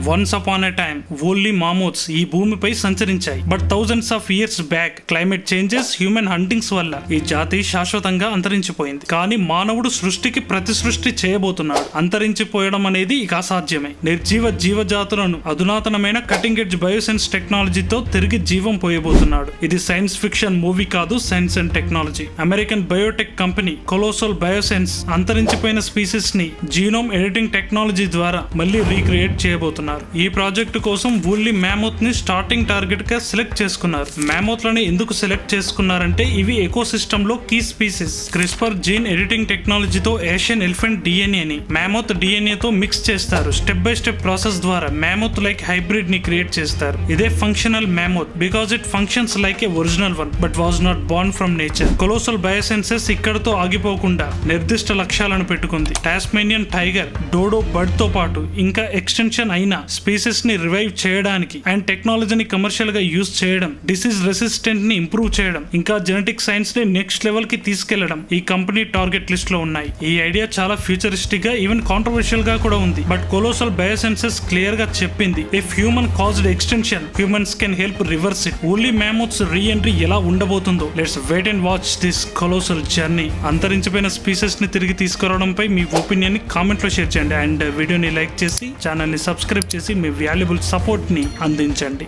Once upon a time only mammoths ఈ భూమిపై సంచరించాయి. But thousands of years back climate changes, human huntings వల్ల ఈ జాతి శాశ్వతంగా అంతరించిపోయింది. కానీ మానవుడు సృష్టికి ప్రతి సృష్టి చేయబోతున్నాడు. అంతరించిపోయడం అనేది ఇక అసాధ్యమే. నిర్జీవ జీవజాతులను అధునాతనమైన కటింగ్ ఎడ్జ్ బయోసైన్స్ టెక్నాలజీతో తిరిగి జీవం పోయబోతున్నాడు. ఇది సైన్స్ ఫిక్షన్ మూవీ కాదు, science and technology. American biotech company Colossal Bioscience అంతరించిపోయిన స్పీసీస్ ని జీనోమ్ ఎడిటింగ్ టెక్నాలజీ ద్వారా మళ్ళీ రీక్రియేట్ చేయబోతున్నారు. ఈ ప్రాజెక్టు కోసం వూల్లీ మ్యామోత్ ని స్టార్టింగ్ టార్గెట్ గా సెలెక్ట్ చేసుకున్నారు. మ్యామోత్లని ఎందుకు సెలెక్ట్ చేసుకున్నారంటే ఇవి ఎకోసిస్టమ్ లో కీ స్పీసీస్. క్రిస్పర్ జీన్ ఎడిటింగ్ టెక్నాలజీతో ఏషియన్ ఎలిఫెంట్ డిఎన్ఏని మ్యామోత్ డిఎన్ఏ తో మిక్స్ చేస్తారు. స్టెప్ బై స్టెప్ ప్రాసెస్ ద్వారా మ్యామోత్ లైక్ హైబ్రిడ్ ని క్రియేట్ చేస్తారు. ఇదే functional mammoth because it functions like A original one but was not Born from nature. Colossal biosciences ఇక్కడతో ఆగిపోకుండా నిర్దిష్ట లక్ష్యాలను పెట్టుకుంది. టాస్మేనియన్ టైగర్, డోడో బర్డ్ తో పాటు ఇంకా ఎక్స్టెన్షన్ అయిన స్పీసెస్ ని రివైవ్ చేయడానికి అండ్ టెక్నాలజీని కమర్షియల్ గా యూజ్ చేయడం, డిసీజ్ రెసిస్టెంట్ ని ఇంప్రూవ్ చేయడం, ఇంకా జెనెటిక్ సైన్స్ ని నెక్స్ట్ లెవెల్ కి తీసుకెళ్లడం ఈ కంపెనీ టార్గెట్ లిస్ట్ లో ఉన్నాయి. ఈ ఐడియా చాలా ఫ్యూచరిస్టిక్ గా, ఈవెన్ కాంట్రవర్షియల్ గా కూడా ఉంది. బట్ కొలోసల్ బయోసైన్సెస్ క్లియర్ గా చెప్పింది, if human caused extinction, humans can help reverse it. Only mammoths reentry ఎలా ఉండబోతుందో let's wait and watch this colossal journey. అంతరించిపోయిన స్పీసెస్ ని తిరిగి తీసుకురావడంపై మీ ఒపీనియన్ ని కామెంట్ లో షేర్ చేయండి. అండ్ వీడియోని లైక్ చేసి ఛానల్ ని సబ్స్క్రైబ్ చేసి మీ వాల్యుబుల్ సపోర్ట్ ని అందించండి.